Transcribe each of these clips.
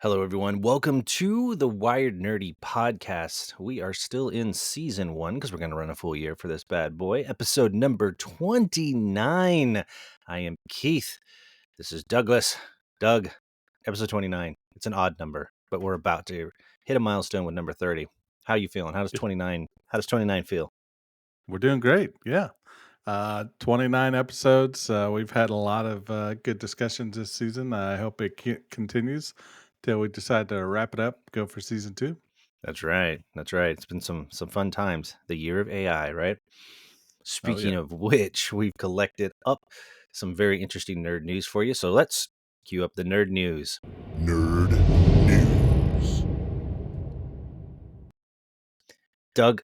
Hello, everyone. Welcome to the Wired Nerdy podcast. We are still in season one because we're going to run a full year for this bad boy. Episode number 29. I am Keith. This is Douglas. Doug, episode 29. It's an odd number, but we're about to hit a milestone with number 30. How you feeling? How does 29 feel? We're doing great. Yeah. 29 episodes. We've had a lot of good discussions this season. I hope it continues till we decide to wrap it up, go for season two. That's right. That's right. It's been some fun times. The year of AI, right? Oh, Speaking yeah. of which, we've collected up some very interesting nerd news for you. So let's cue up the nerd news. Nerd News. Doug,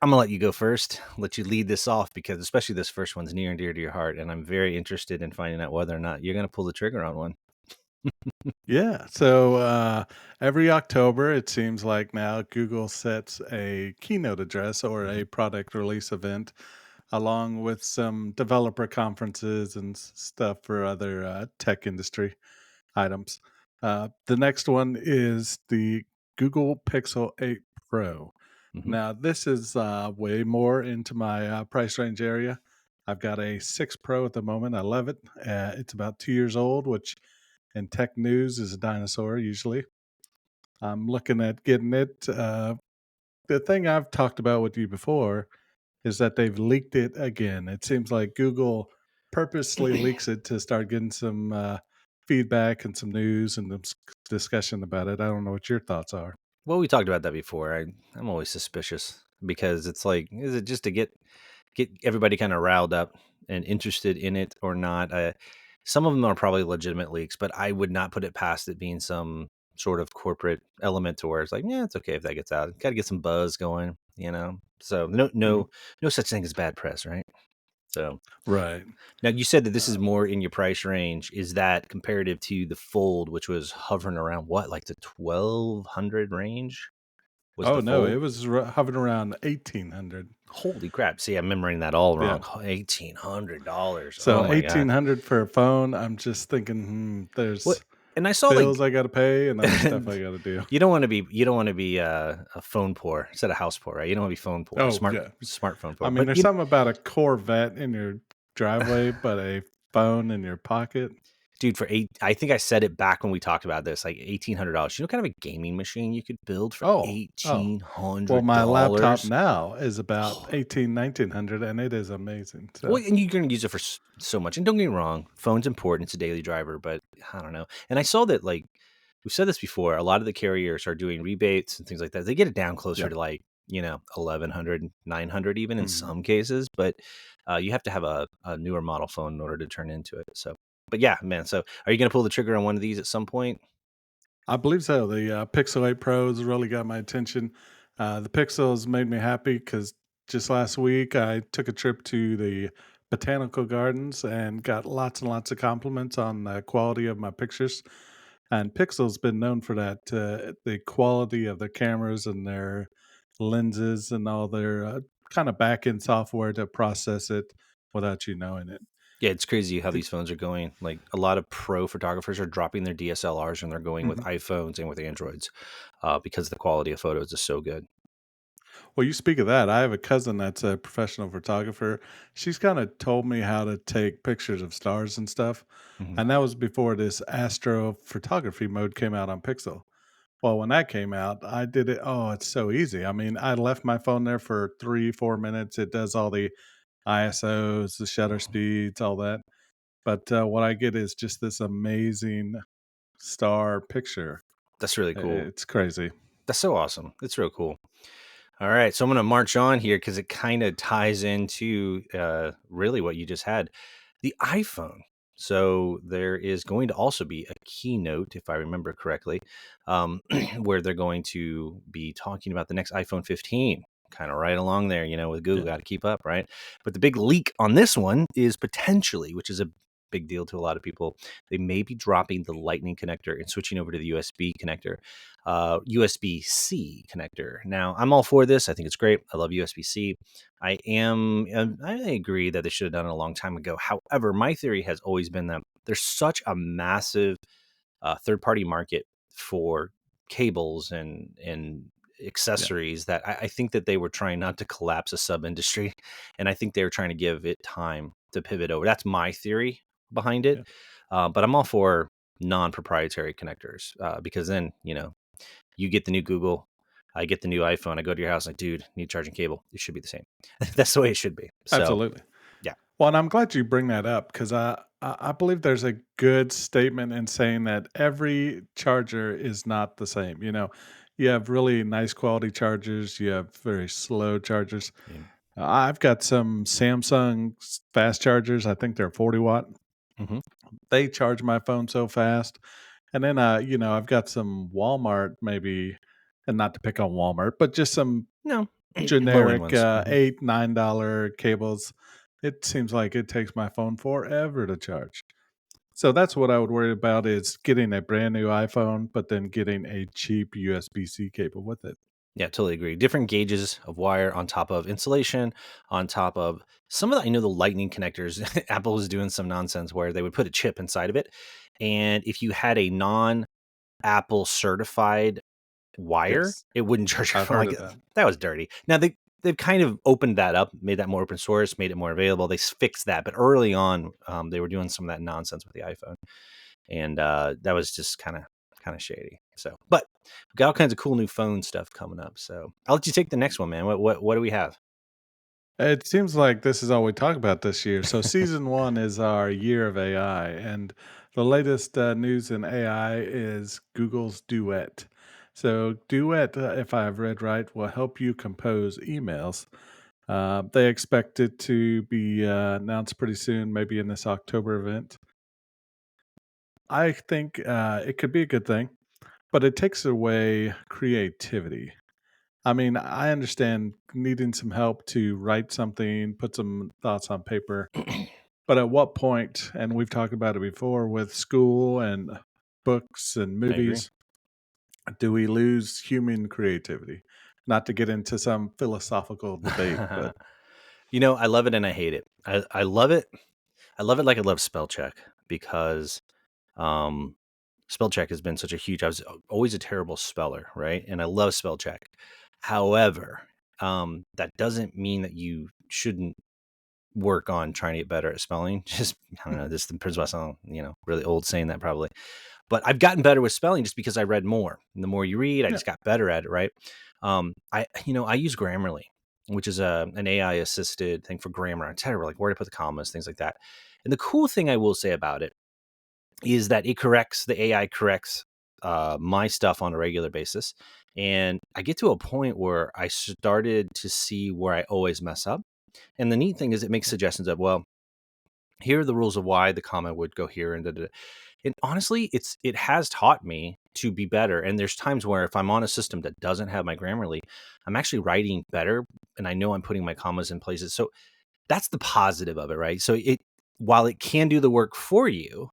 I'm going to let you go first, let you lead this off because especially this first one's near and dear to your heart. And I'm very interested in finding out whether or not you're going to pull the trigger on one. Yeah. So every October, it seems like now Google sets a keynote address or a product release event along with some developer conferences and stuff for other tech industry items. The next one is the Google Pixel 8 Pro. Mm-hmm. Now, this is way more into my price range area. I've got a 6 Pro at the moment. I love it. It's about 2 years old, which in tech news is a dinosaur usually. I'm looking at getting it. The thing I've talked about with you before is that they've leaked it again. It seems like Google purposely leaks it to start getting some feedback and some news and discussion about it. I don't know what your thoughts are. Well, we talked about that before. I'm always suspicious because it's like, is it just to get everybody kind of riled up and interested in it or not? Some of them are probably legitimate leaks, but I would not put it past it being some sort of corporate element to where it's like, yeah, it's okay if that gets out. Got to get some buzz going, you know. So no, Mhm. no, no such thing as bad press, right? So Right. now you said that this is Uh, more in your price range. Is that comparative to the Fold, which was hovering around what, like the 1,200 range? Was oh the no, it Fold? was hovering around 1,800. Holy crap. See, I'm remembering that all Yeah. wrong. $1,800. So Oh my God. 1,800 for a phone. I'm just thinking, What? there's And I saw like bills I got to pay and other stuff I got to do. you don't want to be a phone poor instead of house poor, right? You don't want to be phone poor, Oh yeah. smartphone I poor. mean, But there's something about a Corvette in your driveway, but a phone in your pocket. dude, I think I said it back when we talked about this, like $1,800. You know, kind of a gaming machine you could build for Oh. eighteen Well, hundred my laptop dollars. now is about 1,900, and it is amazing. Well, So, and you're going to use it for so much. And don't get me wrong, phone's important. It's a daily driver, but I don't know. And I saw that, like, we've said this before, a lot of the carriers are doing rebates and things like that. They get it down closer yeah. to like, 1,100, 900 even in Mhm. some cases, but you have to have a newer model phone in order to turn into it. So, but yeah, man. So are you going to pull the trigger on one of these at some point? I believe so. The Pixel 8 Pros really got my attention. The Pixels made me happy because just last week I took a trip to the botanical gardens and got lots and lots of compliments on the quality of my pictures. And Pixel's been known for that, the quality of their cameras and their lenses and all their kind of back end software to process it without you knowing it. Yeah, it's crazy how The- these phones are going. Like a lot of pro photographers are dropping their DSLRs and they're going with Mhm. iPhones and with Androids because the quality of photos is so good. Well, you speak of that. I have a cousin that's a professional photographer. She's kind of told me how to take pictures of stars and stuff. Mhm. And that was before this astrophotography mode came out on Pixel. Well, when that came out, I did it. Oh, it's so easy. I mean, I left my phone there for 3, 4 minutes. It does all the ISOs, the shutter speeds, all that. But what I get is just this amazing star picture. That's really cool. It's crazy. That's so awesome. It's real cool. All right, so I'm going to march on here because it kind of ties into really what you just had, the iPhone. So there is going to also be a keynote, if I remember correctly, where they're going to be talking about the next iPhone 15. Kind of right along there, with Google, Yeah. got to keep up, right? But the big leak on this one is potentially, which is a big deal to a lot of people, they may be dropping the Lightning connector and switching over to the USB connector. USB-C connector. Now, I'm all for this. I think it's great. I love USB-C. I agree that they should have done it a long time ago. However, my theory has always been that there's such a massive third-party market for cables and Yeah, accessories that I think that they were trying not to collapse a sub industry, and I think they were trying to give it time to pivot over. That's my theory behind it. yeah, But I'm all for non-proprietary connectors because then you get the new Google, I get the new iPhone, I go to your house like, dude, need a charging cable. It should be the same. That's the way it should be. So absolutely. yeah. Well, and I'm glad you bring that up because I believe there's a good statement in saying that every charger is not the same. You have really nice quality chargers, you have very slow chargers. Yeah. I've got some Samsung fast chargers. I think they're 40 watt. Hmm. They charge my phone so fast. And then, I've got some Walmart maybe, and not to pick on Walmart, but just some No, low end generic ones. Hmm. $8, $9 cables. It seems like it takes my phone forever to charge. So that's what I would worry about is getting a brand new iPhone, but then getting a cheap USB-C cable with it. Yeah, totally agree. Different gauges of wire on top of insulation, on top of some of the, I know the lightning connectors. Apple was doing some nonsense where they would put a chip inside of it. And if you had a non Apple certified wire, Yes, it wouldn't charge your I've phone. heard Like of that. that was dirty. Now they've kind of opened that up, made that more open source, made it more available. They fixed that, but early on, they were doing some of that nonsense with the iPhone, and that was just kind of shady. So, but we've got all kinds of cool new phone stuff coming up. So I'll let you take the next one, man. What do we have? It seems like this is all we talk about this year. So, season one is our year of AI, and the latest news in AI is Google's Duet. So, Duet, if I've read right, will help you compose emails. They expect it to be announced pretty soon, maybe in this October event. I think it could be a good thing, but it takes away creativity. I mean, I understand needing some help to write something, put some thoughts on paper, but at what point, and we've talked about it before with school and books and I agree. movies, do we lose human creativity? Not to get into some philosophical debate, but I love it and I hate it. I love it. I love it like I love spell check because um, spell check has been such a huge. I was always a terrible speller, right? And I love spell check. However, that doesn't mean that you shouldn't work on trying to get better at spelling. Just I don't know. This proves myself, really old saying that probably. But I've gotten better with spelling just because I read more. And the more you read, I yeah. just got better at it, right? I use Grammarly, which is an AI assisted thing for grammar. I'm terrible, like where to put the commas, things like that. And the cool thing I will say about it is that the AI corrects my stuff on a regular basis. And I get to a point where I started to see where I always mess up. And the neat thing is it makes suggestions of, well, here are the rules of why the comma would go here and da, da, da. And honestly, it has taught me to be better. And there's times where if I'm on a system that doesn't have my Grammarly, I'm actually writing better, and I know I'm putting my commas in places. So that's the positive of it, right? So it while it can do the work for you,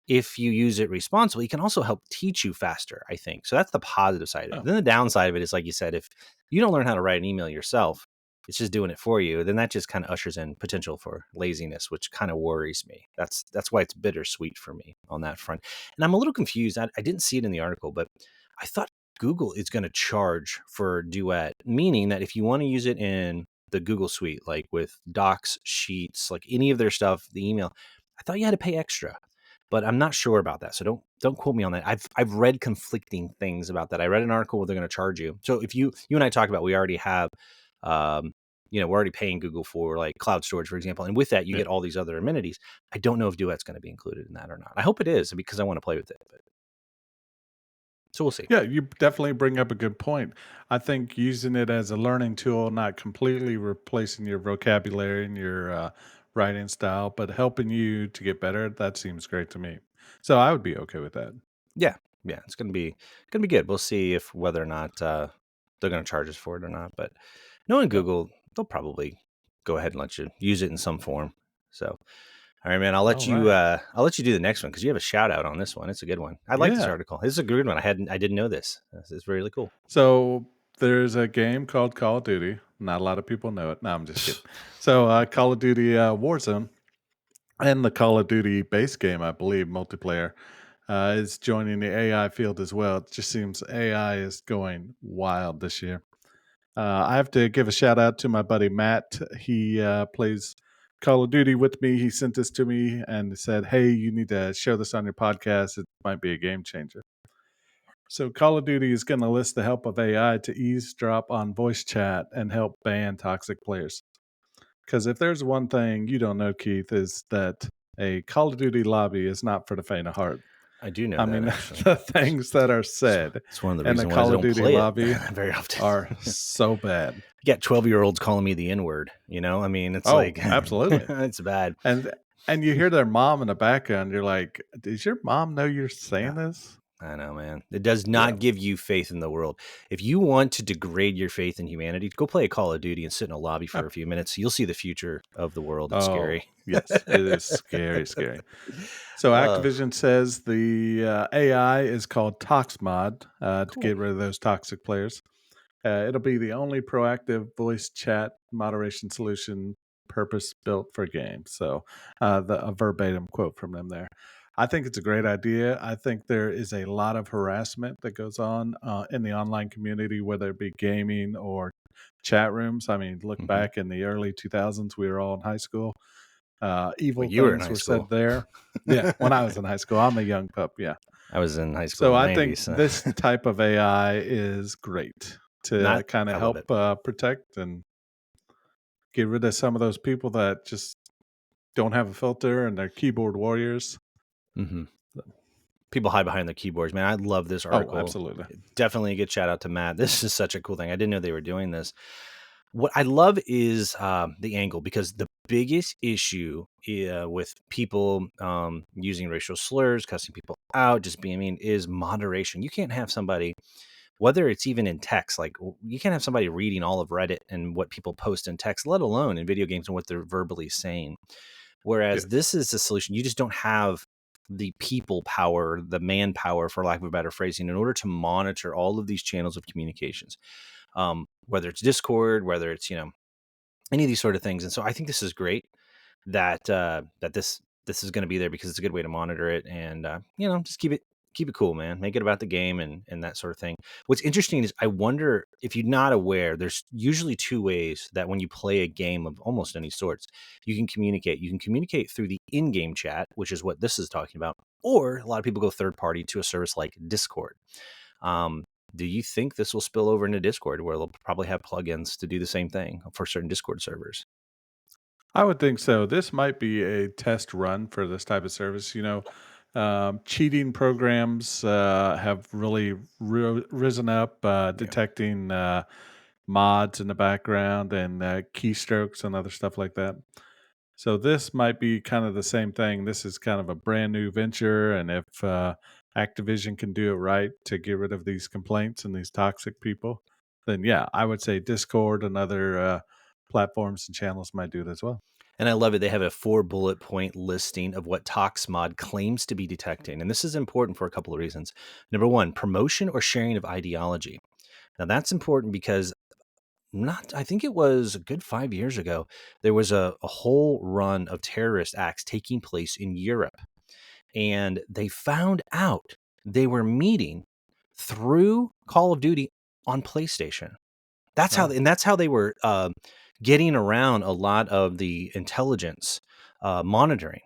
if you use it responsibly, it can also help teach you faster, I think. So that's the positive side of it. Oh, Then the downside of it is, like you said, if you don't learn how to write an email yourself, it's just doing it for you, then that just kind of ushers in potential for laziness, which kind of worries me. That's why it's bittersweet for me on that front. And I'm a little confused. I didn't see it in the article, but I thought Google is going to charge for Duet, meaning that if you want to use it in the Google suite, like with Docs, Sheets, like any of their stuff, the email, I thought you had to pay extra, but I'm not sure about that. So don't quote me on that. I've read conflicting things about that. I read an article where they're going to charge you. So if you and I talked about, we already have, um, we're already paying Google for like cloud storage, for example, and with that you yeah. get all these other amenities. I don't know if Duet's going to be included in that or not. I hope it is because I want to play with it. But so we'll see. Yeah, you definitely bring up a good point. I think using it as a learning tool, not completely replacing your vocabulary and your writing style, but helping you to get better, that seems great to me. So I would be okay with that. Yeah, yeah, it's gonna be good. We'll see if whether or not they're going to charge us for it or not. But knowing Yep. Google, they'll probably go ahead and let you use it in some form. So all right, man. All right. I'll let you do the next one because you have a shout out on this one. It's a good one. I like this Yeah. article. This is a good one. I didn't know this. This is really cool. So there's a game called Call of Duty. Not a lot of people know it. No, I'm just kidding. So Call of Duty Warzone and the Call of Duty base game, I believe, multiplayer. is joining the AI field as well. It just seems AI is going wild this year. I have to give a shout out to my buddy Matt. He plays Call of Duty with me. He sent this to me and said, "Hey, you need to show this on your podcast. It might be a game changer." So, Call of Duty is going to list the help of AI to eavesdrop on voice chat and help ban toxic players. Because if there's one thing you don't know, Keith, is that a Call of Duty lobby is not for the faint of heart. I do know I that mean, actually. the things that are It's, said it's one of the in the reasons why I Call of don't Duty play it lobby very often. are so bad. You got 12-year-olds calling me the N-word, you know? I mean, it's Oh, like absolutely. it's bad. And you hear their mom in the background, you're like, "Does your mom know you're saying this?" I know, man. It does Yeah. not give you faith in the world. If you want to degrade your faith in humanity, go play a Call of Duty and sit in a lobby for a few minutes. You'll see the future of the world. It's Oh, scary. yes, it is scary, scary. So Uh, Activision says the AI is called ToxMod to cool. get rid of those toxic players. It'll be the only proactive voice chat moderation solution purpose built for games. So, a verbatim quote from them there. I think it's a great idea. I think there is a lot of harassment that goes on in the online community, whether it be gaming or chat rooms. I mean, look Mhm. back in the early 2000s, we were all in high school. Well, Evil you were in things high were said school. there. Yeah, when I was in high school, I'm a young pup. Yeah. I was in high school So in the I think 90s. this type of AI is great to Not, kind of I love help it. protect and get rid of some of those people that just don't have a filter and they're keyboard warriors. Hmm. People hide behind their keyboards, man. I love this Oh, article. absolutely. Definitely a good shout out to Matt. This is such a cool thing. I didn't know they were doing this. What I love is the angle, because the biggest issue with people using racial slurs, cussing people out, just being mean, is moderation. You can't have somebody, whether it's even in text, like you can't have somebody reading all of Reddit and what people post in text, let alone in video games and what they're verbally saying. Whereas Yes. this is a solution. You just don't have the people power, the manpower, for lack of a better phrasing, in order to monitor all of these channels of communications, whether it's Discord, whether it's, any of these sort of things. And so I think this is great that this is going to be there, because it's a good way to monitor it, and just keep it cool, man. Make it about the game and that sort of thing. What's interesting is, I wonder if you're not aware, there's usually two ways that when you play a game of almost any sorts, you can communicate. You can communicate through the in-game chat, which is what this is talking about, or a lot of people go third party to a service like Discord. Um, do you think this will spill over into Discord, where they'll probably have plugins to do the same thing for certain Discord servers? I would think so. This might be a test run for this type of service. Cheating programs have really risen up, Yeah. detecting mods in the background and keystrokes and other stuff like that. So this might be kind of the same thing. This is kind of a brand new venture, and if Activision can do it right to get rid of these complaints and these toxic people, then yeah, I would say Discord and other platforms and channels might do it as well. And I love it. They have a 4 bullet point listing of what ToxMod claims to be detecting. And this is important for a couple of reasons. Number one, promotion or sharing of ideology. Now, that's important because, I think it was a good 5 years ago, there was a whole run of terrorist acts taking place in Europe. And they found out they were meeting through Call of Duty on PlayStation. Oh, That's how they were getting around a lot of the intelligence monitoring.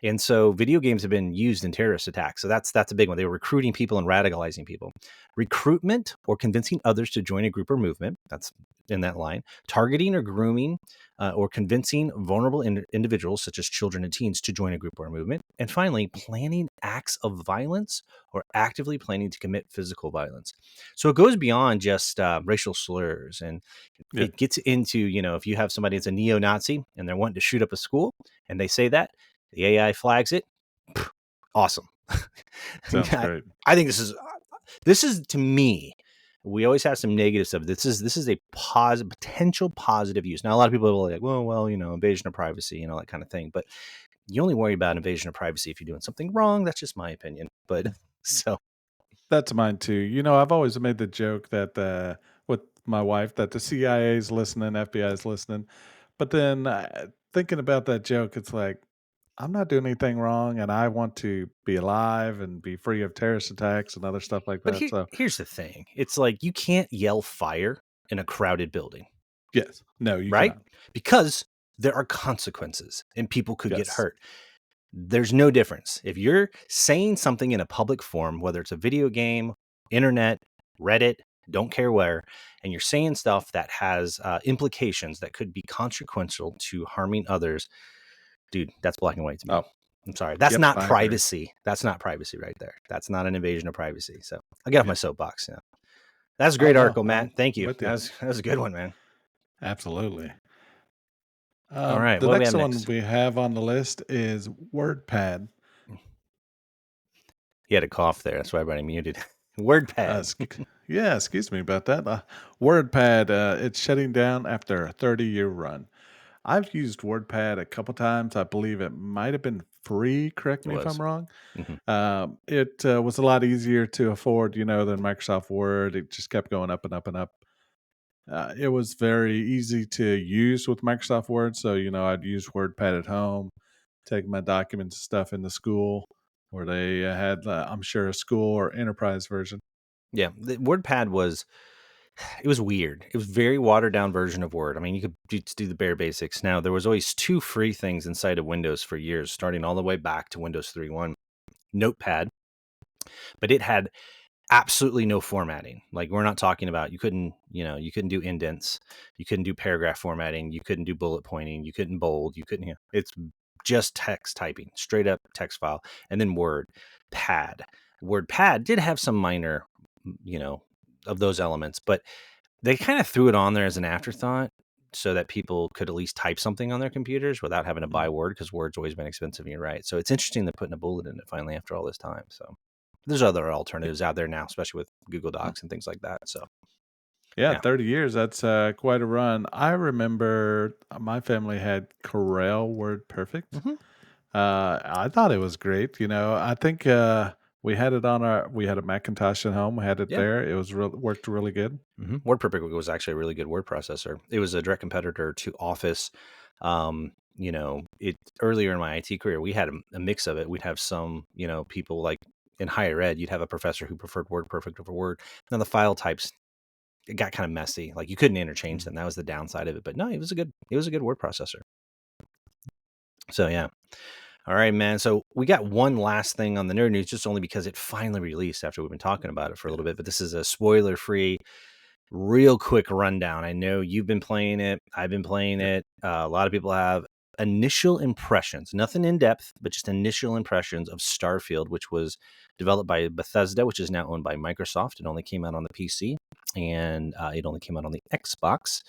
And so video games have been used in terrorist attacks. So that's a big one. They were recruiting people and radicalizing people. Recruitment or convincing others to join a group or movement. That's in that line. Targeting or grooming or convincing vulnerable individuals, such as children and teens, to join a group or a movement. And finally, planning acts of violence or actively planning to commit physical violence. So it goes beyond just racial slurs, and yeah, it gets into, if you have somebody that's a neo-Nazi and they're wanting to shoot up a school and they say that, the AI flags it. Awesome. sounds I, great. I think this is to me. We always have some negative stuff. This is a potential positive use. Now, a lot of people are like, well, invasion of privacy and all that kind of thing. But you only worry about invasion of privacy if you're doing something wrong. That's just my opinion. But so That's mine too. I've always made the joke that with my wife that the CIA is listening, FBI is listening, but then thinking about that joke, it's like I'm not doing anything wrong, and I want to be alive and be free of terrorist attacks and other stuff like But that. So, here's the thing. It's like you can't yell fire in a crowded building, yes, no, you right? cannot. Because there are consequences and people could get Yes. hurt. There's no difference. If you're saying something in a public forum, whether it's a video game, internet, Reddit, don't care where, and you're saying stuff that has implications that could be consequential to harming others, dude, that's black and white to me. Oh, I'm sorry. That's yep, not I agree. privacy. That's not privacy right there. That's not an invasion of privacy. So I'll get off my Yep. soapbox now. That's a Oh great no, article, I'm Matt. Thank you. with you. That was a good one, man. Absolutely. All right. The What do we next have one next? we have on the list is WordPad. He had a cough there. That's why everybody muted. WordPad. Yeah, excuse me about that. WordPad, it's shutting down after a 30-year run. I've used WordPad a couple times. I believe it might have been free. Correct It me if I'm was. wrong. Hmm. It was a lot easier to afford, than Microsoft Word. It just kept going up and up and up. It was very easy to use with Microsoft Word. So, I'd use WordPad at home, take my documents and stuff into school where they had, I'm sure, a school or enterprise version. Yeah. The WordPad was weird. It was very watered down version of Word. I mean, you could just do the bare basics. Now, there was always two free things inside of Windows for years, starting all the way back to Windows 3.1. Notepad, but it had absolutely no formatting. Like we're not talking about you couldn't do indents, you couldn't do paragraph formatting, you couldn't do bullet pointing, you couldn't bold, you couldn't. It's just text typing, straight up text file, and then WordPad did have some minor, you know, of those elements, but they kind of threw it on there as an afterthought so that people could at least type something on their computers without having to buy Mm. Word because Word's always been expensive and you're right. So it's interesting they're putting a bullet in it finally after all this time. So there's other alternatives out there now, especially with Google Yeah. Docs and things like that. So Yeah, yeah. 30 years, that's, quite a run. I remember, my family had Corel Word Perfect. Hmm. I thought it was great, I think, we had a Macintosh at home, we had it Yeah. there, it was worked really good. WordPerfect was actually a really good word processor. It was a direct competitor to Office. It earlier in my IT career, we had a mix of it. We'd have some, people like in higher ed, you'd have a professor who preferred WordPerfect over Word. Now the file types, it got kind of messy. Like you couldn't interchange Mhm. them. That was the downside of it. But no, it was a good word processor. So yeah. All right, man. So we got one last thing on the nerd news, just only because it finally released after we've been talking about it for a Yeah. little bit. But this is a spoiler-free, real quick rundown. I know you've been playing it. I've been playing Yep. it. A lot of people have initial impressions, nothing in depth, but just initial impressions of Starfield, which was developed by Bethesda, which is now owned by Microsoft. It only came out on the PC and it only came out on the Xbox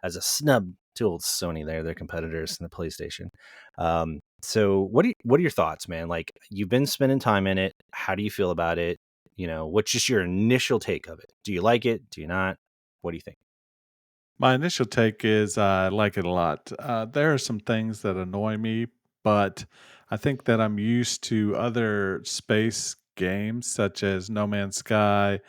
as a snub to old Sony there, their competitors in the PlayStation. So what are your thoughts, man? Like you've been spending time in it. How do you feel about it? What's just your initial take of it? Do you like it? Do you not? What do you think? My initial take is I like it a lot. There are some things that annoy me, but I think that I'm used to other space games such as No Man's Sky.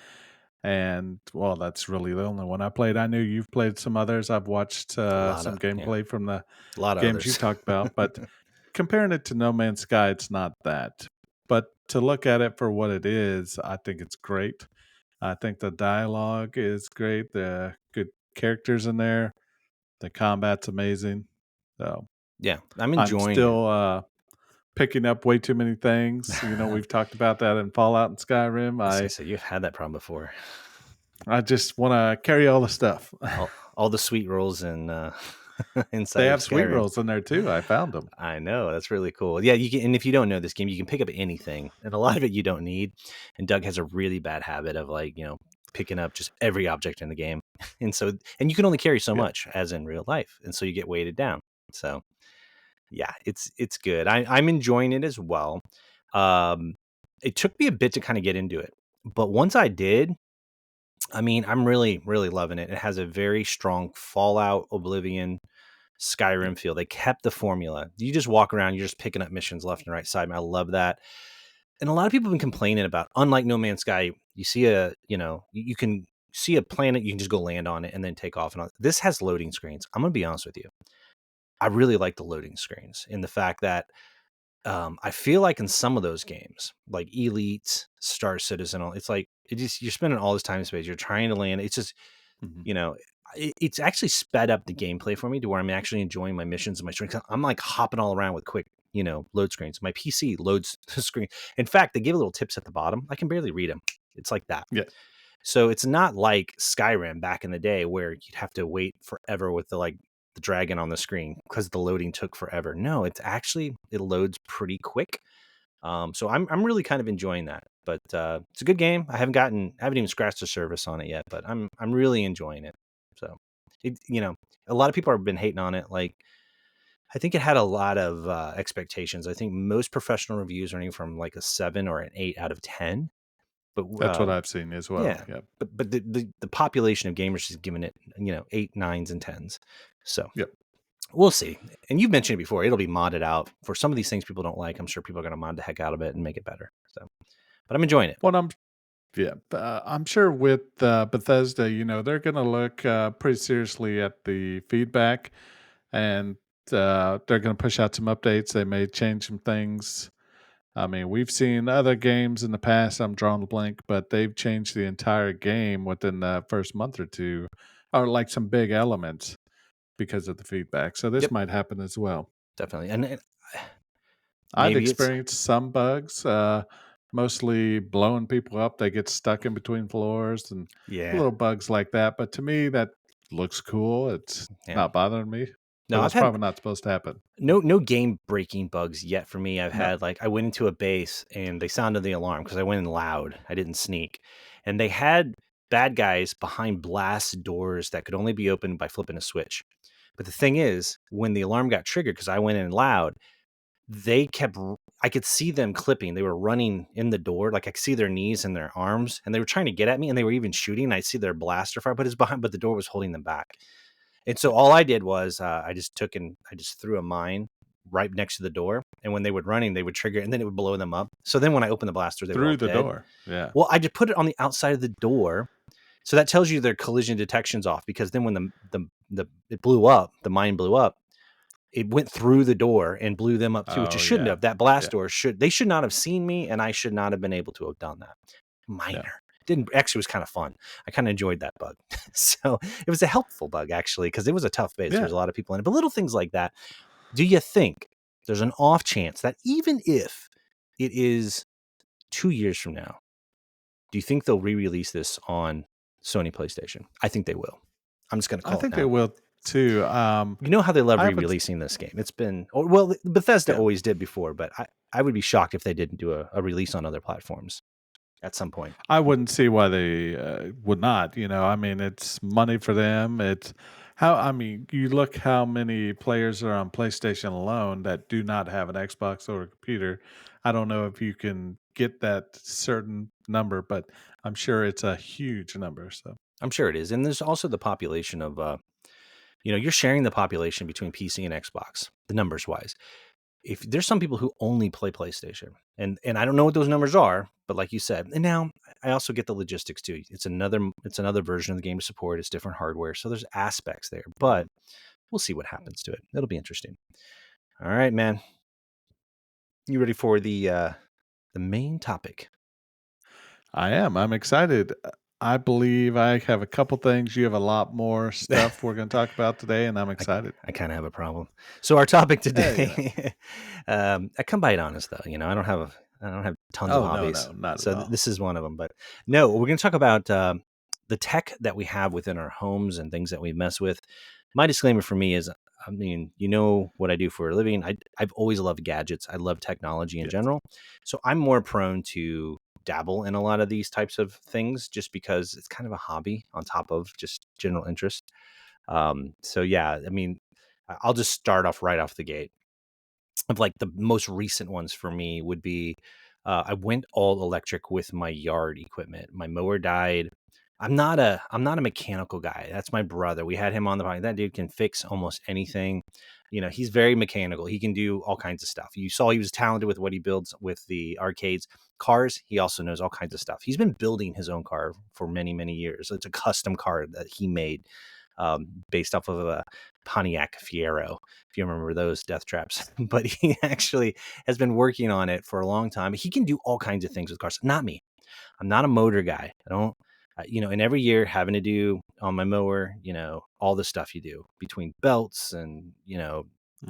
And well, that's really the only one I played. I knew you've played some others. I've watched A lot some of yeah, gameplay from the a lot of games you've others. talked about, but comparing it to No Man's Sky, it's not that. But to look at it for what it is, I think it's great. I think the dialogue is great. The good characters in there. The combat's amazing. So Yeah, I'm I'm enjoying it. still picking up way too many things. We've talked about that in Fallout and Skyrim. I was gonna I say you've had that problem before. I just want to carry all the stuff. All the sweet rolls in They inside of have sweet Skyrim. rolls in there too. I found them. I know that's really cool. Yeah, you can, and if you don't know this game, you can pick up anything, and a lot of it you don't need. And Doug has a really bad habit of picking up just every object in the game, and you can only carry so Yeah. much as in real life, and so you get weighted down. So yeah, it's good. I'm enjoying it as well. Um, it took me a bit to kind of get into it, but once I did, I mean, I'm really, really loving it. It has a very strong Fallout, Oblivion, Yep. Skyrim feel. They kept the formula. You just walk around, you're just picking up missions left and right side. I love that. And a lot of people have been complaining about, unlike No Man's Sky, you see you can see a planet, you can just go land on it and then take off. And all. This has loading screens. I'm going to be honest with you. I really like the loading screens in the fact that I feel like in some of those games, like Elite, Star Citizen, it's like you're spending all this time and space. You're trying to land. It's just, Mhm. you know, it's actually sped up the gameplay for me to where I'm actually enjoying my missions and my strengths. I'm like hopping all around with quick, load screens. My PC loads the screen. In fact, they give little tips at the bottom. I can barely read them. It's like that. Yeah. So it's not like Skyrim back in the day where you'd have to wait forever with the dragon on the screen because the loading took forever. No, it loads pretty quick. So I'm really kind of enjoying that. But it's a good game. I haven't even scratched the surface on it yet, but I'm really enjoying it. So a lot of people have been hating on it. Like I think it had a lot of expectations. I think most professional reviews are from like a 7 or an 8 out of 10. But That's what I've seen as well. yeah, Yep. but the population of gamers is giving it 8, 9s, and 10s. So Yep. we'll see. And you've mentioned it before, it'll be modded out for some of these things people don't like. I'm sure people are going to mod the heck out of it and make it better. So, but I'm enjoying it. Well, I'm sure with Bethesda, they're going to look pretty seriously at the feedback, and they're going to push out some updates. They may change some things. I mean, we've seen other games in the past. I'm drawing a blank, but they've changed the entire game within the first month or two, or like some big elements because of the feedback. So this Yep, might happen as well. definitely. And I've maybe it's experienced some bugs, mostly blowing people up. They get stuck in between floors and yeah, little bugs like that. But to me, that looks cool. It's yeah. not bothering me, but No, I've that's had probably not supposed to happen. no game breaking bugs yet for me. I've No. had I went into a base and they sounded the alarm because I went in loud. I didn't sneak, and they had bad guys behind blast doors that could only be opened by flipping a switch. But the thing is, when the alarm got triggered because I went in loud, they kept. I could see them clipping. They were running in the door, like I could see their knees and their arms, and they were trying to get at me, and they were even shooting. I see their blaster fire, but it's behind. But the door was holding them back. And so Yeah. all I did was I just threw a mine right next to the door. And when they would running, they would trigger it and then it would blow them up. So then when I opened the blaster, they were all Through the dead. door. Yeah. Well, I just put it on the outside of the door. So that tells you their collision detection's off because then when it blew up, the mine blew up, it went through the door and blew them up too, which it Oh, shouldn't yeah. have. That blast Yeah. door they should not have seen me and I should not have been able to have done that. Yeah. Minor. Didn't actually was kind of fun. I kind of enjoyed that bug. So it was a helpful bug actually, because it was a tough base. Yeah. There's a lot of people in it, but little things like that. Do you think there's an off chance that even if it is 2 years from now, do you think they'll re-release this on Sony PlayStation? I think they will. I'm just going to I call it think they now. will too. You know how they love I would, re-releasing this game. It's been, well, Bethesda yeah. always did before, but I would be shocked if they didn't do a release on other platforms at some point. I wouldn't see why they would not. I mean, it's money for them. It's how, I mean, you look how many players are on PlayStation alone that do not have an Xbox or a computer. I don't know if you can get that certain number, but I'm sure it's a huge number. So, I'm sure it is. And there's also the population of, you're sharing the population between PC and Xbox, the numbers wise. If there's some people who only play PlayStation, and I don't know what those numbers are, but like you said, and now I also get the logistics too. It's another version of the game to support. It's different hardware, so there's aspects there. But we'll see what happens to it. It'll be interesting. All right, man. You ready for the main topic? I am. I'm excited. I believe I have a couple things. You have a lot more stuff we're going to talk about today, and I'm I, excited. I kind of have a problem. So our topic Yeah, today, I come by it honest though. I don't have tons of Oh, no, hobbies, no, not at so all. this is one of them. But no, we're going to talk about the tech that we have within our homes and things that we mess with. My disclaimer for me is, I mean, you know what I do for a living. I've always loved gadgets. I love technology in Yes. general, so I'm more prone to dabble in a lot of these types of things just because it's kind of a hobby on top of just general interest. So yeah, I mean, I'll just start off right off the gate. Of like the most recent ones for me would be I went all electric with my yard equipment. My mower died. I'm not a mechanical guy. That's my brother. We had him on the podcast. That dude can fix almost anything. He's very mechanical. He can do all kinds of stuff. You saw he was talented with what he builds with the arcades. Cars, he also knows all kinds of stuff. He's been building his own car for many, many years. It's a custom car that he made. based off of a Pontiac Fiero, if you remember those death traps. But he actually has been working on it for a long time. He can do all kinds of things with cars. Not me. I'm not a motor guy. I don't, and every year having to do on my mower, all the stuff you do between belts and,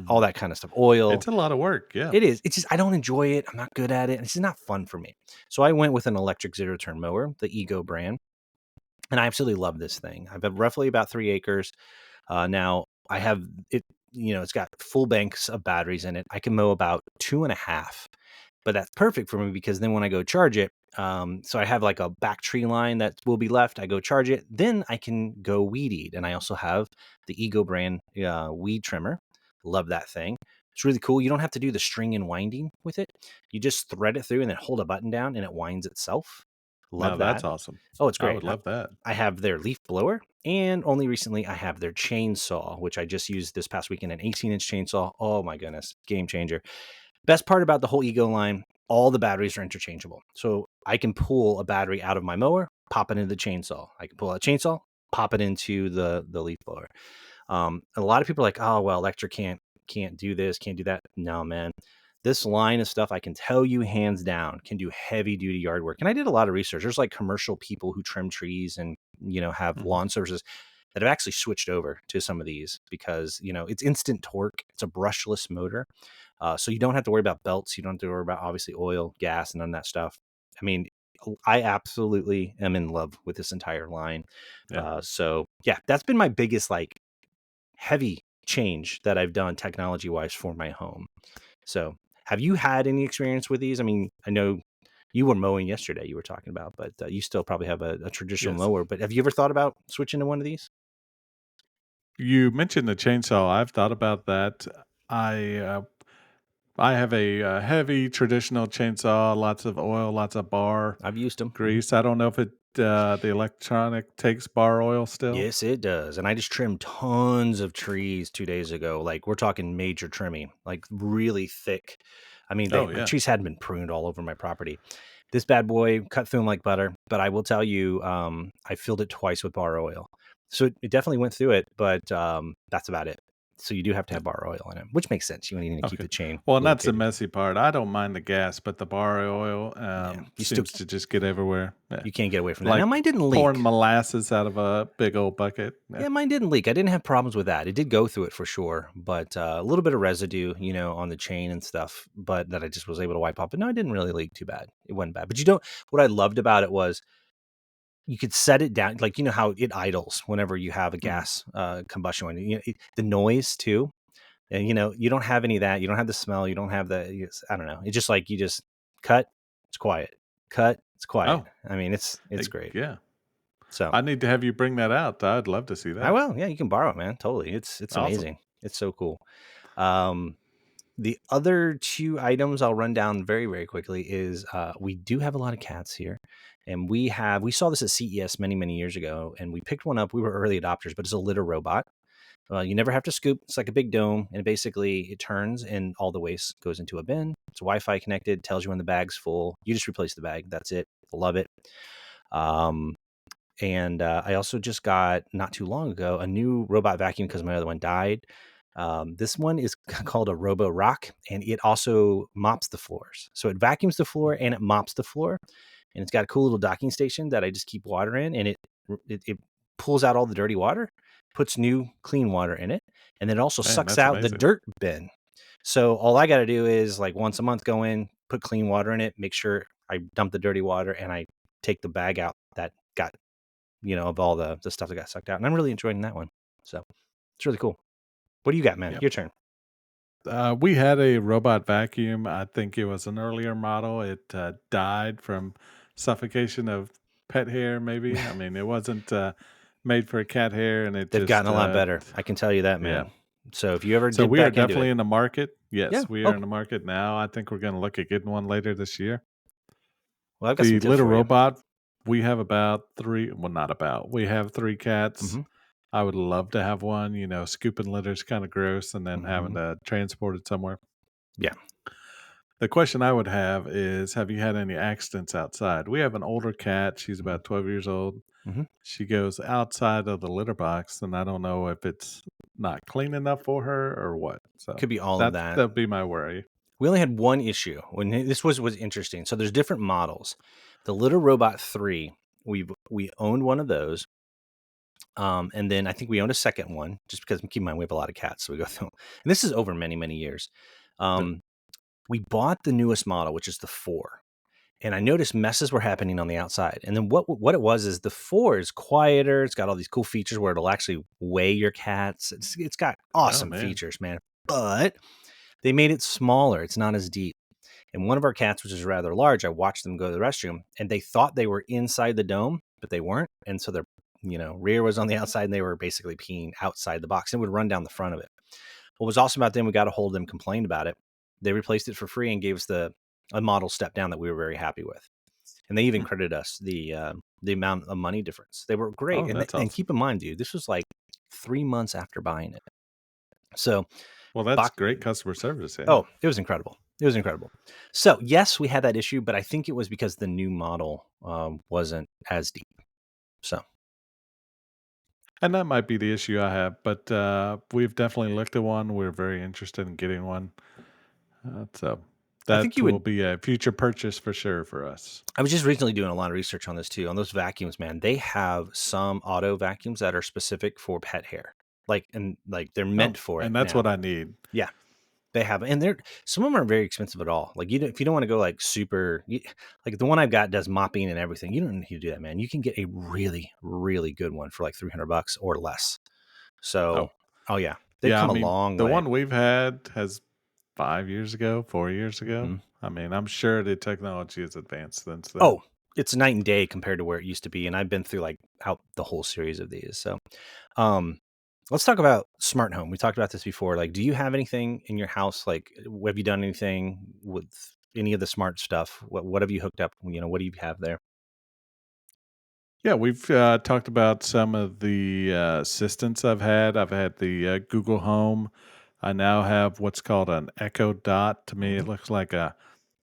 all Mhm. that kind of stuff, oil. It's a lot of work. Yeah. It is. It's just, I don't enjoy it. I'm not good at it. It's just not fun for me. So I went with an electric zero turn mower, the Ego brand, and I absolutely love this thing. I've got roughly about 3 acres. Now I have it, it's got full banks of batteries in it. I can mow about 2.5, but that's perfect for me because then when I go charge it, so I have like a back tree line that will be left. I go charge it, then I can go weed eat. And I also have the Ego brand weed trimmer. Love that thing. It's really cool. You don't have to do the string and winding with it. You just thread it through and then hold a button down and it winds itself. Now Love that's that. awesome. Oh, it's I great. would love that. I have their leaf blower, and only recently I have their chainsaw, which I just used this past weekend, an 18-inch chainsaw. Oh my goodness, game changer. Best part about the whole Ego line, all the batteries are interchangeable. So I can pull a battery out of my mower, pop it into the chainsaw. I can pull out a chainsaw, pop it into the leaf blower. A lot of people are like, oh well, electric can't do this, can't do that. No, man. This line of stuff, I can tell you hands down, can do heavy duty yard work. And I did a lot of research. There's like commercial people who trim trees and, have Mhm. lawn services that have actually switched over to some of these because, it's instant torque. It's a brushless motor. So you don't have to worry about belts. You don't have to worry about obviously oil, gas, and none of that stuff. I mean, I absolutely am in love with this entire line. Yeah. So yeah, that's been my biggest like heavy change that I've done technology wise for my home. So have you had any experience with these? I mean, I know you were mowing yesterday, you were talking about, but you still probably have a traditional Yes. mower. But have you ever thought about switching to one of these? You mentioned the chainsaw. I've thought about that. I uh, I have a heavy traditional chainsaw, lots of oil, lots of bar I've used them. grease. I don't know if the electronic takes bar oil still. Yes, it does. And I just trimmed tons of trees 2 days ago. Like we're talking major trimming, like really thick. I mean, Oh my yeah. trees hadn't been pruned all over my property. This bad boy cut through them like butter. But I will tell you, I filled it twice with bar oil. So it definitely went through it, but that's about it. So you do have to Yeah. have bar oil in it, which makes sense. You need to keep Okay. the chain Well, and that's the lubricated. messy part. I don't mind the gas, but the bar oil Yeah, seems to just get everywhere. Yeah. you can't get away from that. Now Like mine didn't pouring leak. molasses out of a big old bucket. Yeah. Yeah, mine didn't leak. I didn't have problems with that. It did go through it for sure, but a little bit of residue, on the chain and stuff, but that I just was able to wipe off. But no, it didn't really leak too bad. It wasn't bad. But what I loved about it was you could set it down, like how it idles whenever you have a Mhm. gas combustion one. The noise too, and you don't have any of that. You don't have the smell. You don't have I don't know. It's just like you just cut. It's quiet. Cut. It's quiet. Oh, I mean, it's great. yeah. So. I need to have you bring that out. I'd love to see I that. will. Yeah, you can borrow it, man. Totally. It's Awesome. amazing. It's so cool. Um, the other two items I'll run down very, very quickly is we do have a lot of cats here. And we saw this at CES many, many years ago, and we picked one up. We were early adopters, but it's a litter robot. You never have to scoop. It's like a big dome, and it turns, and all the waste goes into a bin. It's Wi-Fi connected. Tells you when the bag's full. You just replace the bag. That's it. Love it. Um, and I also just got not too long ago a new robot vacuum because my other one died. This one is called a Robo Rock, and it also mops the floors. So it vacuums the floor and it mops the floor, and it's got a cool little docking station that I just keep water in, and it pulls out all the dirty water, puts new clean water in it, and then it also Man, sucks that's out the amazing. dirt bin. So all I got to do is like once a month go in, put clean water in it, make sure I dump the dirty water, and I take the bag out that got of all the stuff that got sucked out. And I'm really enjoying that one. So it's really cool. What do you got, man? Yep. Your turn. We had a robot vacuum. I think it was an earlier model. It died from suffocation of pet hair, maybe. I mean, it wasn't made for cat hair, and it They've gotten just, a lot better. I can tell you that, yeah. man. So if you ever So dip we are back into definitely it, in the market. yeah. Yes, we are Oh, in the market now. I think we're going to look at getting one later this year. well, I've got some The tips little for you. robot, we have about three, well, not about, we have three cats. Mm-hmm. I would love to have one. Scooping litter's kind of gross and then having Mm-hmm. to transport it somewhere. Yeah. The question I would have is, have you had any accidents outside? We have an older cat. She's Mm-hmm. about 12 years old. Mhm. she goes outside of the litter box, and I don't know if it's not clean enough for her or what. So Could be all of that that. that'd be my worry. We only had one issue when this was interesting. So there's different models. The Little Robot 3, we owned one of those. And then I think we owned a second one just because keep in mind we have a lot of cats. So we go through, and this is over many, many years. Yeah. We bought the newest model, which is the 4. And I noticed messes were happening on the outside. And then what it was is the 4 is quieter. It's got all these cool features where it'll actually weigh your cats. It's got Oh awesome man. features, man. But they made it smaller. It's not as deep. And one of our cats, which is rather large, I watched them go to the restroom, and they thought they were inside the dome, but they weren't. And so their rear was on the outside, and they were basically peeing outside the box. It would run down the front of it. What was awesome about them, we got a hold of them, complained about it. They replaced it for free and gave us a model step down that we were very happy with. And they even Hmm. credited us the amount of money difference. They were great. Oh, And that's and awesome. keep in mind, dude, this was like 3 months after buying it. So Well, that's box, great customer service. Yeah. oh, it was incredible. It was incredible. So yes, we had that issue, but I think it was because the new model wasn't as deep. So And that might be the issue I have, but we've definitely looked at one. We're very interested in getting one. So I think that you will would. be a future purchase for sure for us. I was just recently doing a lot of research on this too. On those vacuums, man, they have some auto vacuums that are specific for pet hair, like they're Oh, meant for it and that's now. what I need. Yeah, they have, and they're some of them aren't very expensive at all. Like if you don't want to go like super, like the one I've got does mopping and everything. You don't need to do that, man. You can get a really, really good one for like $300 or less. So, Oh, oh yeah, they've yeah. I come a mean, long the way. one we've had has 5 years ago, 4 years ago. Mhm. I mean, I'm sure the technology has advanced since then. Oh, it's night and day compared to where it used to be, and I've been through like out the whole series of these. So, um, let's talk about smart home. We talked about this before. Like, do you have anything in your house? Like, have you done anything with any of the smart stuff? What have you hooked up? What do you have there? Yeah, we've talked about some of the assistants I've had. I've had the Google Home. I now have what's called an Echo Dot. To me, Mhm. it looks like a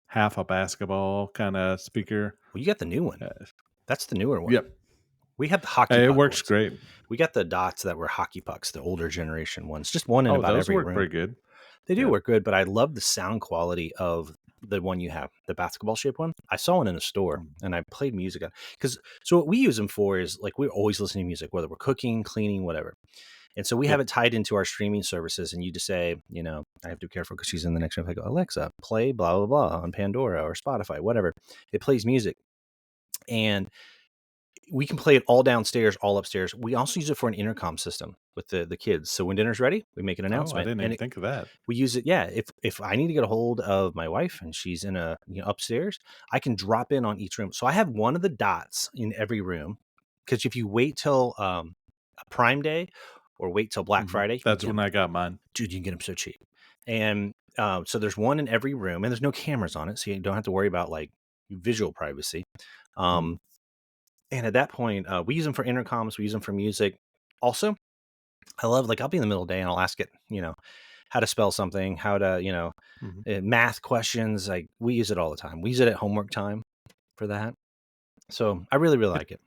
half a basketball kind of speaker. Well, you got the new one. Uh, That's the newer one. yep, We had the hockey it puck works ones. great. We got the dots that were hockey pucks, the older generation ones. Just one in Oh, about those every work room. pretty good. They do Yeah, work good, but I love the sound quality of the one you have, the basketball shaped one. I saw one in a store mm, and I played music on because so what we use them for is like we're always listening to music, whether we're cooking, cleaning, whatever. And so we have yep. it tied into our streaming services, and you just say, I have to be careful because she's in the next room. I go, Alexa, play blah blah blah on Pandora or Spotify, whatever. It plays music, and we can play it all downstairs, all upstairs. We also use it for an intercom system with the kids. So when dinner's ready, we make an Oh, I announcement, didn't and even think of that. we use it. Yeah, if I need to get a hold of my wife and she's in upstairs, I can drop in on each room. So I have one of the dots in every room because if you wait till a Prime Day or wait till Black Hmm. Friday, you That's get them, when I got mine. dude. You can get them so cheap, and so there's one in every room, and there's no cameras on it, so you don't have to worry about like visual privacy. Mm, Um, and at that point, we use them for intercoms. We use them for music. Also, I love like I'll be in the middle of the day and I'll ask it, how to spell something, how to, mhm. math questions. Like we use it all the time. We use it at homework time for that. So I really, really It, like it.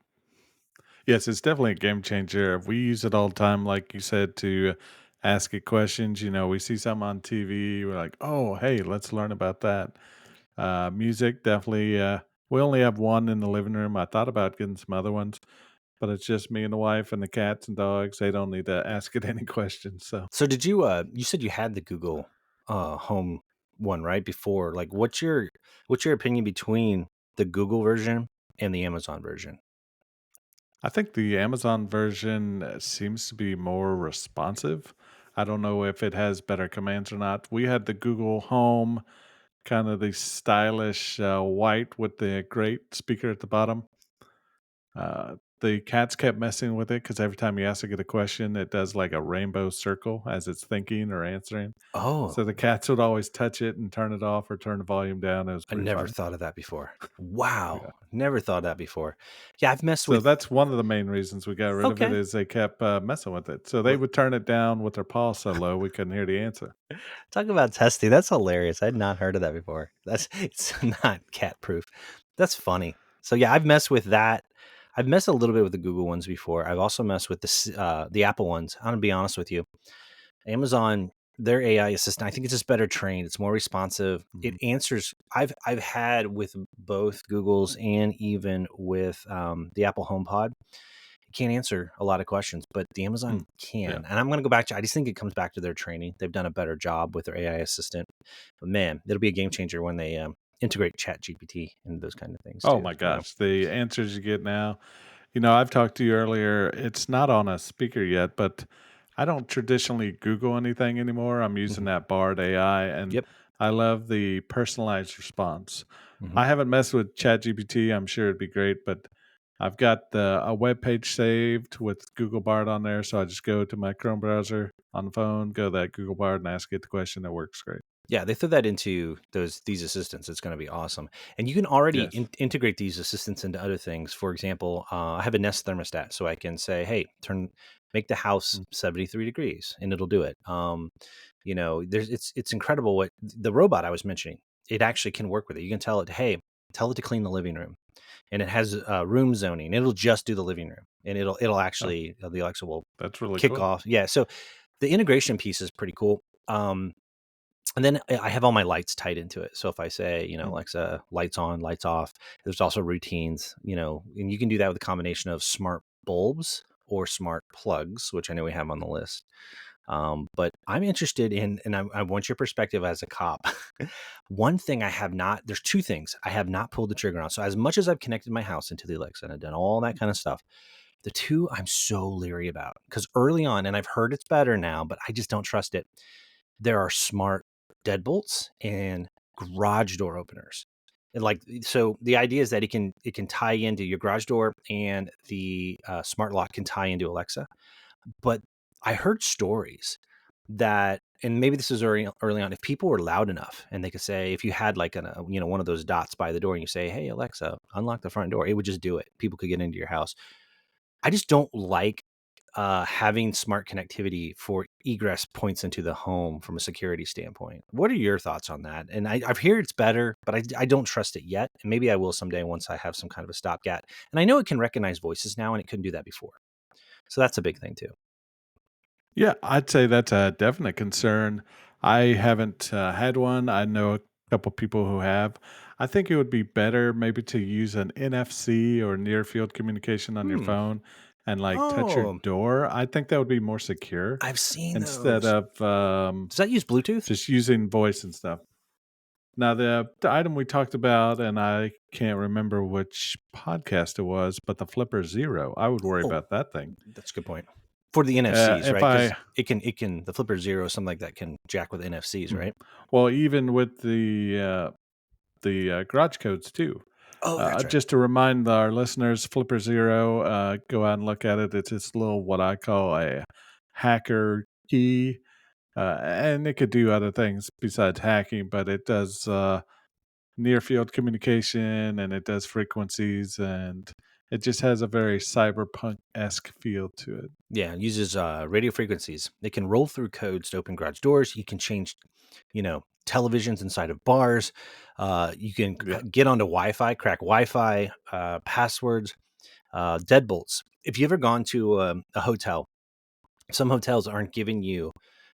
yes, it's definitely a game changer. We use it all the time, like you said, to ask it questions. You know, we see something on TV, we're like, "Oh, hey, let's learn about that." Music definitely. We only have one in the living room. I thought about getting some other ones, but it's just me and the wife and the cats and dogs. They don't need to ask it any questions. So So did you you said you had the Google home one, right? Before. Like what's your opinion between the Google version and the Amazon version? I think the Amazon version seems to be more responsive. I don't know if it has better commands or not. We had the Google Home, kind of the stylish white with the great speaker at the bottom. The cats kept messing with it because every time you ask it a question, it does like a rainbow circle as it's thinking or answering. Oh, So the cats would always touch it and turn it off or turn the volume down. It was I pretty never funny. thought of that before. Yeah. Wow. Never thought of that before. Yeah, I've messed So with that's one of the main reasons we got rid of it okay. is they kept messing with it. So they Well, would turn it down with their paw so low we couldn't hear the answer. talk about testing. That's hilarious. I'd not heard of that before. It's not cat proof. That's funny. So yeah, I've messed with that. I've messed a little bit with the Google ones before. I've also messed with the Apple ones. I'm gonna be honest with you. Amazon, their AI assistant, I think it's just better trained. It's more responsive. It Mhm. answers. I've had with both Google's and even with the Apple HomePod. It can't answer a lot of questions, but the Mm. Amazon Yeah. can. And I'm going to go back to. I just think it comes back to their training. They've done a better job with their AI assistant. But man, it'll be a game changer when they integrate Chat GPT and those kind of things Oh too. my So, gosh, the answers you get now. I've talked to you earlier. It's not on a speaker yet, but I don't traditionally Google anything anymore. I'm using mhm. that Bard AI, and Yep. I love the personalized response. Mhm. I haven't messed with ChatGPT. I'm sure it'd be great, but I've got a web page saved with Google Bard on there, so I just go to my Chrome browser on the phone, go to that Google Bard, and ask it the question. That works great. Yeah, they threw that into these assistants. It's going to be awesome, and you can already Yes. integrate these assistants into other things. For example, I have a Nest thermostat, so I can say, "Hey, make the house Mm. 73 degrees," and it'll do it. It's incredible what the robot I was mentioning. It actually can work with it. You can tell it, "Hey, tell it to clean the living room," and it has room zoning. It'll just do the living room, and it'll Oh, actually the Alexa will that's really kick cool. off. Yeah, so the integration piece is pretty cool. And then I have all my lights tied into it. So if I say, Mm. Alexa, lights on, lights off, there's also routines, and you can do that with a combination of smart bulbs or smart plugs, which I know we have on the list. But I'm interested in, and I want your perspective as a cop. One thing there's two things I have not pulled the trigger on. So as much as I've connected my house into the Alexa and I've done all that kind of stuff, the two I'm so leery about because early on, and I've heard it's better now, but I just don't trust it. There are smart deadbolts and garage door openers. And so the idea is that it can tie into your garage door and the smart lock can tie into Alexa. But I heard stories that, and maybe this is early on, if people were loud enough and they could say, if you had like one of those dots by the door and you say, "Hey Alexa, unlock the front door," it would just do it. People could get into your house. I just don't like having smart connectivity for egress points into the home from a security standpoint. What are your thoughts on that? And I've heard it's better, but I don't trust it yet. And maybe I will someday once I have some kind of a stopgap. And I know it can recognize voices now, and it couldn't do that before. So that's a big thing too. Yeah, I'd say that's a definite concern. I haven't had one. I know a couple people who have. I think it would be better maybe to use an NFC or near field communication on your Hmm. phone and like touch your Oh, door. I think that would be more secure I've seen instead those. of Does that use Bluetooth? just using voice and stuff. Now, the item we talked about, and I can't remember which podcast it was, but the Flipper Zero, I would worry Oh, about that thing. that's a good point. For the NFCs, If right? Because I the Flipper Zero, something like that, can jack with NFCs, Mhm. right? Well, even with the garage codes too. Oh, that's right. Just to remind our listeners, Flipper Zero, go out and look at it. It's this little what I call a hacker key, and it could do other things besides hacking, but it does near field communication and it does frequencies, and it just has a very cyberpunk esque feel to it. Yeah, it uses radio frequencies. They can roll through codes to open garage doors. You can change, televisions inside of bars. You can Yeah, get onto Wi-Fi, crack Wi-Fi passwords, deadbolts. If you ever gone to a hotel, some hotels aren't giving you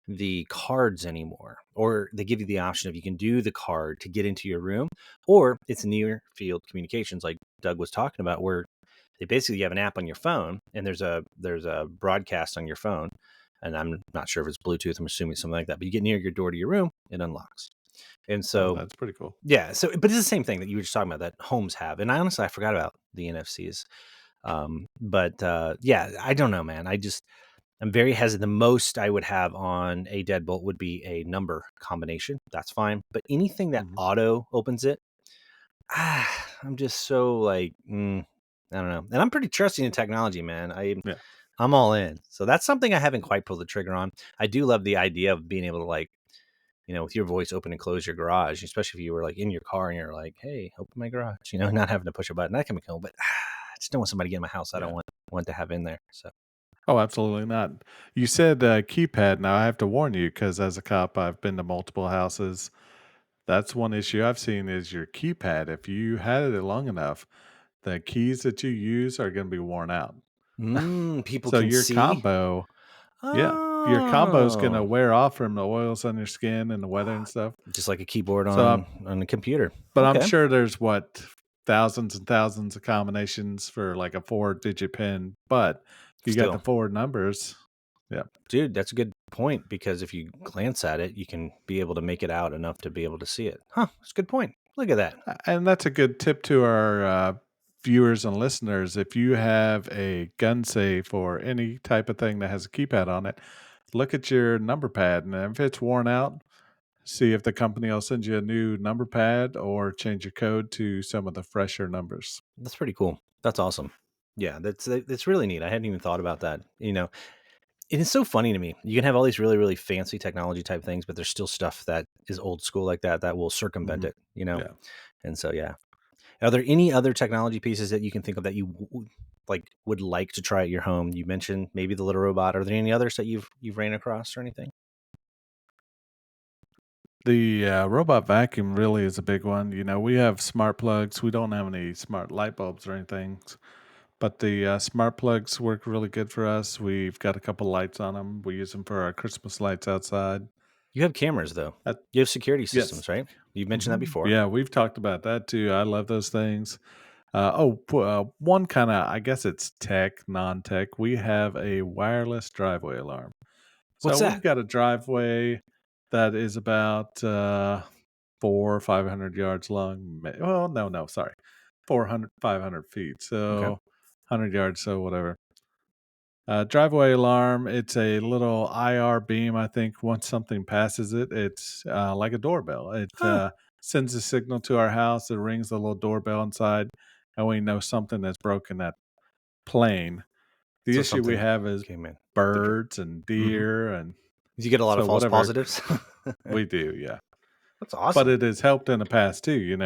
the cards anymore, or they give you the option of you can do the card to get into your room, or it's near field communications, like Doug was talking about, where they basically you have an app on your phone and there's a broadcast on your phone, and I'm not sure if it's Bluetooth. I'm assuming something like that, but you get near your door to your room, it unlocks. And oh, so that's pretty cool. yeah, so but it's the same thing that you were just talking about that homes have, and I forgot about the NFCs. But yeah, I don't know, man. I'm very hesitant. The most I would have on a deadbolt would be a number combination. That's fine. But anything that Hmm. auto opens it, I'm just so like, I don't know. And I'm pretty trusting in technology, man. Yeah. I'm all in. So that's something I haven't quite pulled the trigger on. I do love the idea of being able to like, with your voice open and close your garage, especially if you were like in your car and you're like, "Hey, open my garage," not having to push a button. That can be cool. But I just don't want somebody to get in my house I don't Yeah. want to have in there. So Oh, absolutely not. You said keypad. Now I have to warn you because as a cop, I've been to multiple houses. That's one issue I've seen is your keypad. If you had it long enough, the keys that you use are going to be worn out. People So can your see. combo, yeah, your combo is going to Oh, wear off from the oils on your skin and the weather and stuff. just like a keyboard So, on a computer. but I'm Okay, sure there's thousands and thousands of combinations for like a 4-digit pin. But if you got the still, 4 numbers, yeah. dude, that's a good point because if you glance at it, you can be able to make it out enough to be able to see it. Huh? That's a good point. Look at that. And that's a good tip to our viewers and listeners. If you have a gun safe or any type of thing that has a keypad on it, look at your number pad. And if it's worn out, see if the company will send you a new number pad or change your code to some of the fresher numbers. That's pretty cool. That's awesome. Yeah, that's really neat. I hadn't even thought about that. It is so funny to me. You can have all these really, really fancy technology type things, but there's still stuff that is old school like that will circumvent Hmm. it. Yeah. And so, yeah. Are there any other technology pieces that you can think of that you would like to try at your home? You mentioned maybe the little robot. Are there any others that you've ran across or anything? The robot vacuum really is a big one. We have smart plugs. We don't have any smart light bulbs or anything, but the smart plugs work really good for us. We've got a couple lights on them. We use them for our Christmas lights outside. You have cameras though. Uh, You have security yes. systems, right? You've mentioned that before. Yeah, we've talked about that too. I love those things. One kind of, I guess it's tech, non-tech. We have a wireless driveway alarm. What's So we've that? got a driveway that is about 500 yards long. Well, no, sorry, 500 feet. Okay. So 100 yards, so whatever. Driveway alarm. It's a little IR beam. I think once something passes it, it's like a doorbell. It Huh. sends a signal to our house. It rings the little doorbell inside, and we know something that's broken that plane. The So issue we something have is came in. birds and Mm-hmm. deer, and You get a lot of so false whatever positives. we do, yeah. That's But awesome. it has helped in the past too. You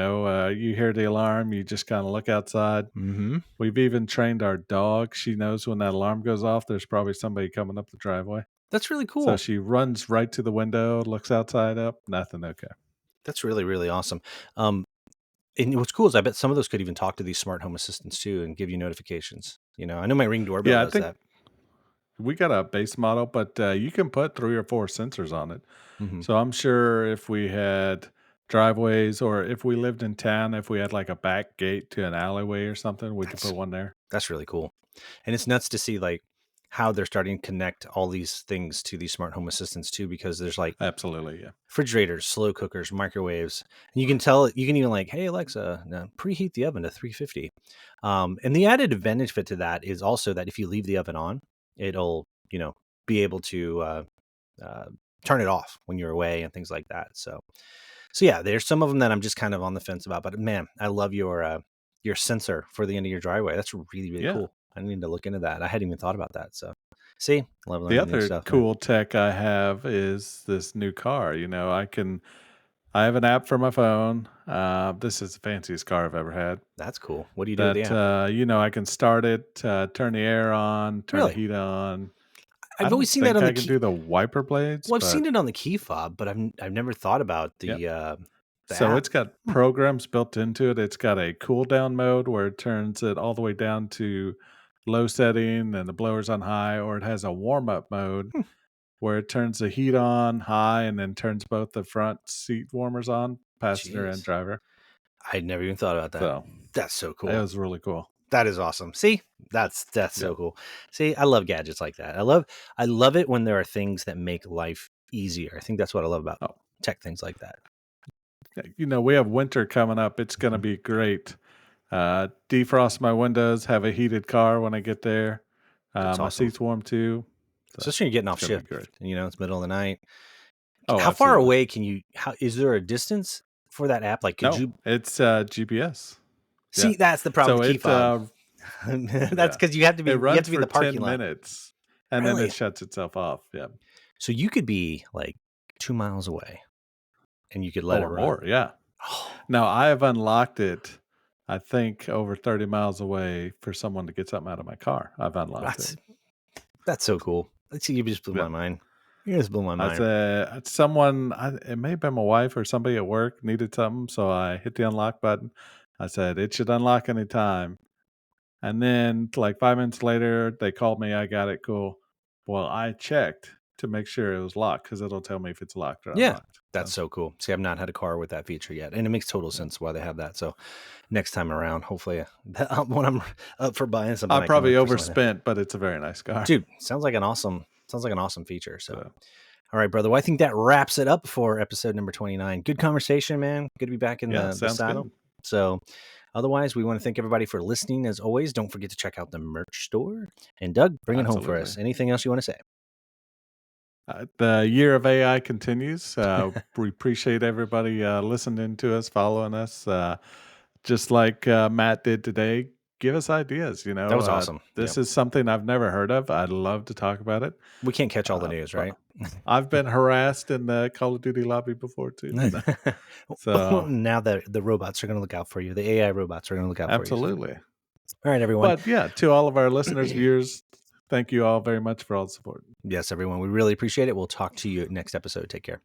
hear the alarm, you just kind of look outside. Mm-hmm. We've even trained our dog. She knows when that alarm goes off, there's probably somebody coming up the driveway. That's really So cool. she runs right to the window, looks outside up, nothing. Okay. That's really, really awesome. Um, and what's cool is I bet some of those could even talk to these smart home assistants too and give you notifications. I know my Ring doorbell Yeah, I does think that. we got a base model, but you can put 3 or 4 sensors on it. Mm-hmm. So I'm sure if we had driveways or if we lived in town, if we had like a back gate to an alleyway or something, we could put That's one there. that's really cool. And it's nuts to see like how they're starting to connect all these things to these smart home assistants too, because there's like Absolutely. Yeah. refrigerators, slow cookers, microwaves. And you can tell you can even like, hey Alexa, preheat the oven to 350. And the added benefit to that is also that if you leave the oven on, it'll, be able to uh, turn it off when you're away and things like that. So yeah, there's some of them that I'm just kind of on the fence about, but man, I love your sensor for the end of your driveway. That's really, really Yeah. cool. I need to look into that. I hadn't even thought about that. So see, love The learning new other stuff, man. cool tech I have is this new car. I have an app for my phone. This is the fanciest car I've ever had. That's cool. What do you do with the That app? I can start it, turn the air on, turn the Really? heat on. I I've always don't seen that think on the I can key. do the wiper blades, Well, I've but seen it on the key fob, but I've never thought about yep. the So app. it's got Hmm. programs built into it. It's got a cool down mode where it turns it all the way down to low setting and the blower's on high, or it has a warm up mode Hmm. where it turns the heat on high and then turns both the front seat warmers on, passenger and Jeez, driver. I'd never even thought about that. So That's so it cool. was really cool. That is awesome. See, that's so Yep. cool. See, I love gadgets like that. I love it when there are things that make life easier. I think that's what I love about Oh, tech things like that. we have winter coming up. It's going to Mhm. be great. Defrost my windows, have a heated car when I get there. That's My awesome. seat's warm too. So Especially when you're getting it's off going to be shift. great. It's middle of the night. Oh, How far absolutely. away can you? How is there a distance for that app? Like, could No, you it's GPS. Yeah. see? That's the problem So with key it, fob. That's yeah, because you have to be it you have runs to be in for the parking 10 lot. minutes and then it Really? shuts itself off. Yeah. So you could be like 2 miles away, and you could let it Or run. more. Yeah. Oh, Now I have unlocked it, I think over 30 miles away for someone to get something out of my car. I've unlocked it. that's that's so cool. Let's see. You just blew Yeah. my mind. You just blew my I mind. said it may have been my wife or somebody at work needed something. So I hit the unlock button. I said, it should unlock anytime. And then like 5 minutes later, they called me. I got it. Cool. Well, I checked to make sure it was locked because it'll tell me if it's locked or Yeah, unlocked. that's so cool. See, I've not had a car with that feature yet, and it makes total Yeah. sense why they have that. So next time around, hopefully, when I'm up for buying something, I I can probably look for something like that. overspent, but it's a very nice car. Dude, sounds like an awesome feature. So, So, all right, brother. Well, I think that wraps it up for episode number 29. Good conversation, man. Good to be back in yeah, the sounds saddle. good. So, otherwise, we want to thank everybody for listening. As always, don't forget to check out the merch store. And Doug, bring it home for us. Absolutely. Anything else you want to say? The year of AI continues. We appreciate everybody listening to us, following us. Just like Matt did today, give us ideas. That was awesome. This Yeah. is something I've never heard of. I'd love to talk about it. We can't catch all the news, But right? I've been harassed in the Call of Duty lobby before too. So Now the robots are going to look out for you. The AI robots are going to look out for you. absolutely. All right, everyone. But yeah, to all of our listeners, viewers, thank you all very much for all the support. Yes, everyone. We really appreciate it. We'll talk to you next episode. Take care.